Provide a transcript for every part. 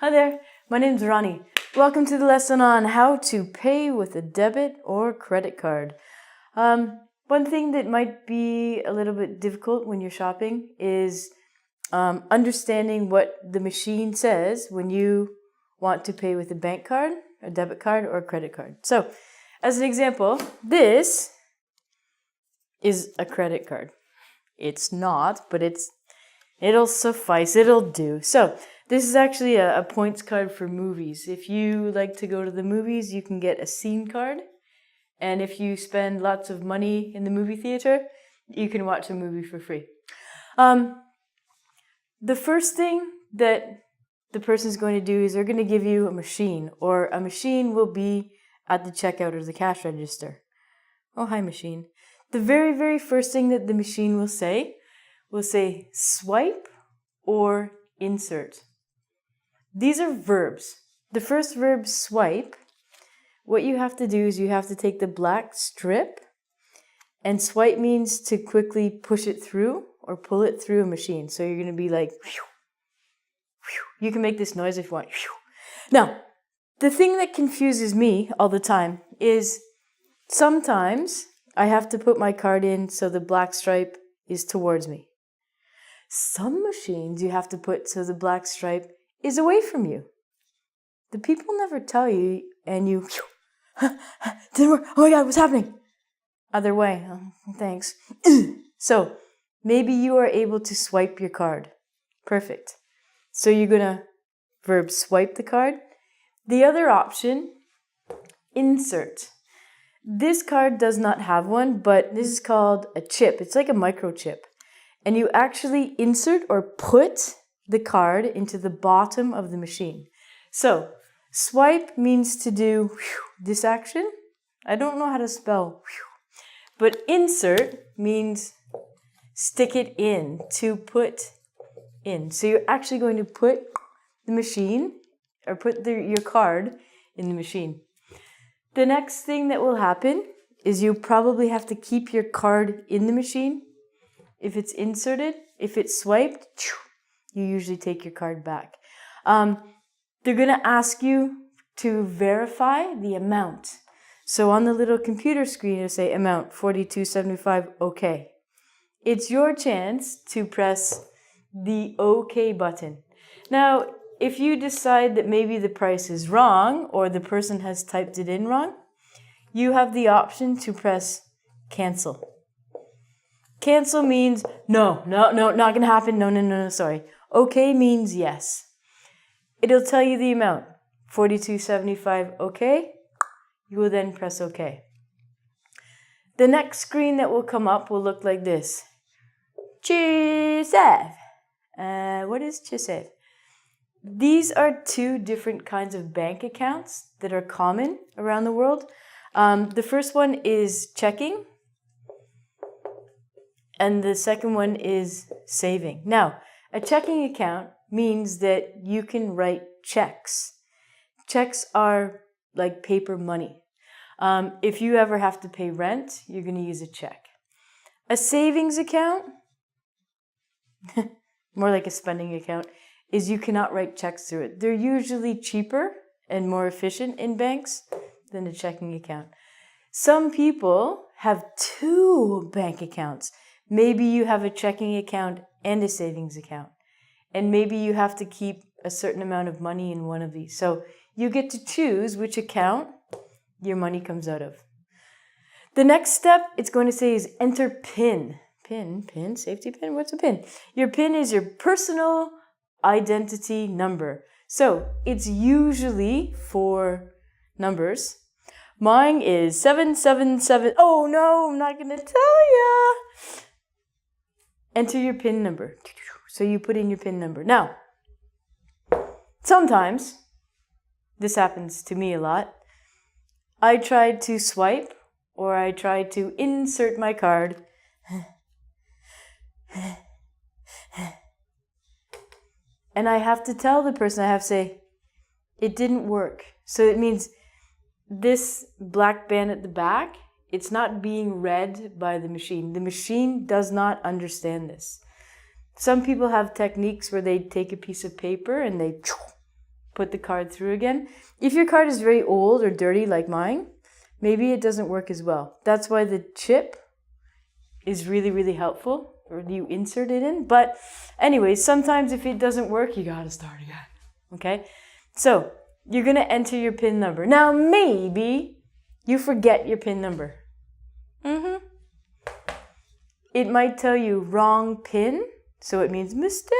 Hi there, my name's Ronnie. Welcome to the lesson on how to pay with a debit or credit card. One thing that might be a little bit difficult when you're shopping is understanding what the machine says when you want to pay with a bank card, a debit card, or a credit card. So, as an example, this is a credit card. It's not, but it'll suffice, it'll do. So, this is actually a points card for movies. If you like to go to the movies, you can get a scene card. And if you spend lots of money in the movie theater, you can watch a movie for free. The first thing that the person's going to do is they're going to give you a machine, or a machine will be at the checkout or the cash register. Oh, hi, machine. The very, very first thing that the machine will say swipe or insert. These are verbs. The first verb, swipe, what you have to do is you have to take the black strip, and swipe means to quickly push it through or pull it through a machine. So you're going to be like, whew, whew. You can make this noise if you want. Whew. Now, the thing that confuses me all the time is sometimes I have to put my card in so the black stripe is towards me. Some machines you have to put so the black stripe is away from you. The people never tell you, and you, didn't work. Oh my God, what's happening? Other way. Thanks. So maybe you are able to swipe your card. Perfect. So you're gonna verb swipe the card. The other option, insert. This card does not have one, but this is called a chip. It's like a microchip. And you actually insert or put the card into the bottom of the machine. So, swipe means to do this action. I don't know how to spell, but insert means stick it in, to put in. So you're actually going to put the machine, or put your card in the machine. The next thing that will happen is you probably have to keep your card in the machine. If it's inserted, if it's swiped, you usually take your card back. They're going to ask you to verify the amount. So on the little computer screen, it'll say amount $42.75, okay. It's your chance to press the OK button. Now, if you decide that maybe the price is wrong or the person has typed it in wrong, you have the option to press cancel. Cancel means no, not going to happen. No, sorry. Okay means yes. It'll tell you the amount, $42.75, okay. You will then press OK. The next screen that will come up will look like this. Chisev. What is Chisev? These are two different kinds of bank accounts that are common around the world. The first one is checking, and the second one is saving. Now, a checking account means that you can write checks. Checks are like paper money. If you ever have to pay rent, you're going to use a check. A savings account, more like a spending account, is you cannot write checks through it. They're usually cheaper and more efficient in banks than a checking account. Some people have two bank accounts. Maybe you have a checking account and a savings account. And maybe you have to keep a certain amount of money in one of these. So you get to choose which account your money comes out of. The next step it's going to say is enter PIN. PIN, safety PIN? What's a PIN? Your PIN is your personal identity number. So it's usually 4 numbers. Mine is 777. Oh no, I'm not going to tell ya. Enter your PIN number. So you put in your PIN number. Now, sometimes, this happens to me a lot, I tried to swipe or I tried to insert my card. And I have to tell the person, I have to say, it didn't work. So it means this black band at the back, it's not being read by the machine. The machine does not understand this. Some people have techniques where they take a piece of paper and they put the card through again. If your card is very old or dirty like mine, maybe it doesn't work as well. That's why the chip is really, really helpful, or you insert it in. But anyway, sometimes if it doesn't work, you gotta start again. Okay? So you're gonna enter your PIN number. Now maybe you forget your PIN number. It might tell you wrong PIN, so it means mistake.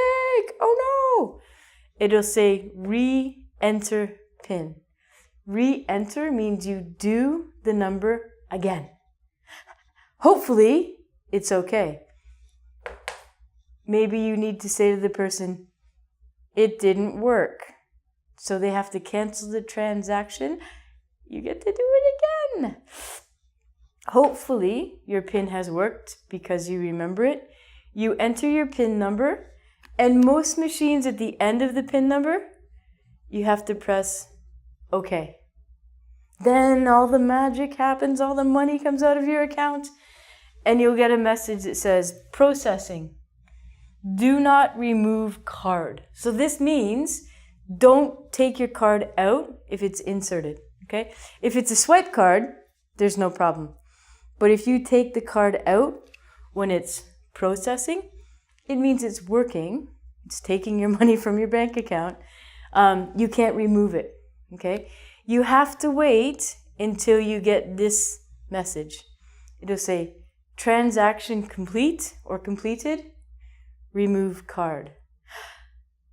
Oh no! It'll say re-enter PIN. Re-enter means you do the number again. Hopefully, it's okay. Maybe you need to say to the person, it didn't work. So they have to cancel the transaction. You get to do it again. Hopefully, your PIN has worked because you remember it. You enter your PIN number, and most machines at the end of the PIN number, you have to press OK. Then all the magic happens, all the money comes out of your account, and you'll get a message that says, processing. Do not remove card. So this means don't take your card out if it's inserted, okay? If it's a swipe card, there's no problem. But if you take the card out when it's processing, it means it's working. It's taking your money from your bank account. You can't remove it, okay? You have to wait until you get this message. It'll say, transaction complete or completed, remove card.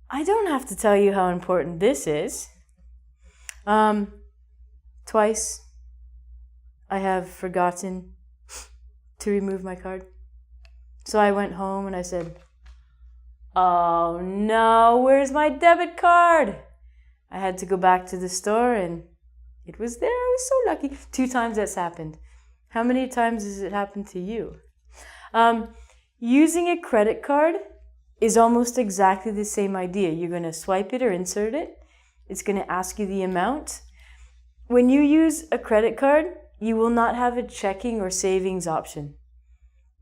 I don't have to tell you how important this is. Twice I have forgotten to remove my card. So I went home and I said, oh no, where's my debit card? I had to go back to the store and it was there. I was so lucky. 2 times that's happened. How many times has it happened to you? Using a credit card is almost exactly the same idea. You're going to swipe it or insert it. It's going to ask you the amount. When you use a credit card, you will not have a checking or savings option.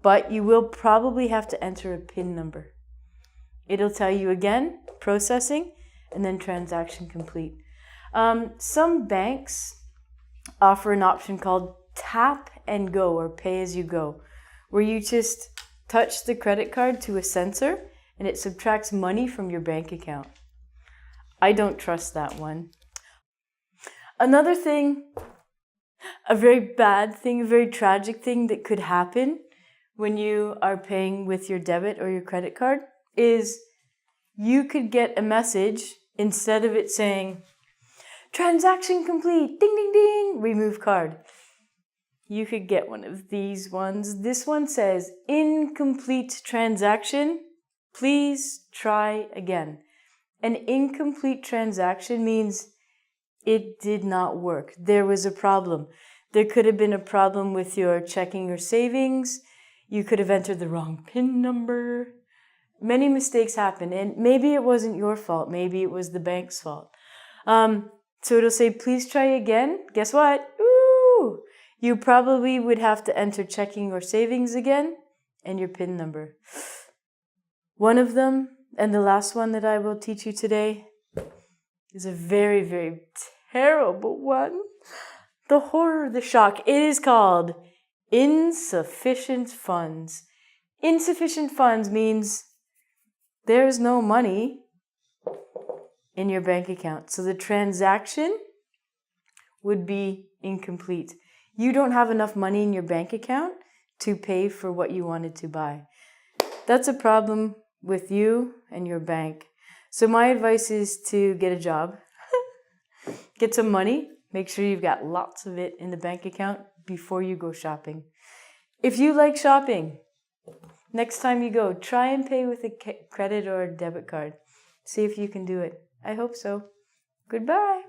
But you will probably have to enter a PIN number. It'll tell you again, processing, and then transaction complete. Some banks offer an option called tap and go, or pay as you go, where you just touch the credit card to a sensor and it subtracts money from your bank account. I don't trust that one. Another thing, a very bad thing, a very tragic thing that could happen when you are paying with your debit or your credit card is you could get a message instead of it saying, transaction complete, ding, ding, ding, remove card. You could get one of these ones. This one says, incomplete transaction, please try again. An incomplete transaction means it did not work. There was a problem. There could have been a problem with your checking or savings. You could have entered the wrong PIN number. Many mistakes happen, and maybe it wasn't your fault. Maybe it was the bank's fault. So it'll say, please try again. Guess what? Ooh! You probably would have to enter checking or savings again and your PIN number. One of them, and the last one that I will teach you today, is a very, very terrible one. The horror, the shock. It is called insufficient funds. Insufficient funds means there's no money in your bank account. So the transaction would be incomplete. You don't have enough money in your bank account to pay for what you wanted to buy. That's a problem with you and your bank. So my advice is to get a job, get some money, make sure you've got lots of it in the bank account before you go shopping. If you like shopping, next time you go, try and pay with a credit or a debit card. See if you can do it. I hope so. Goodbye.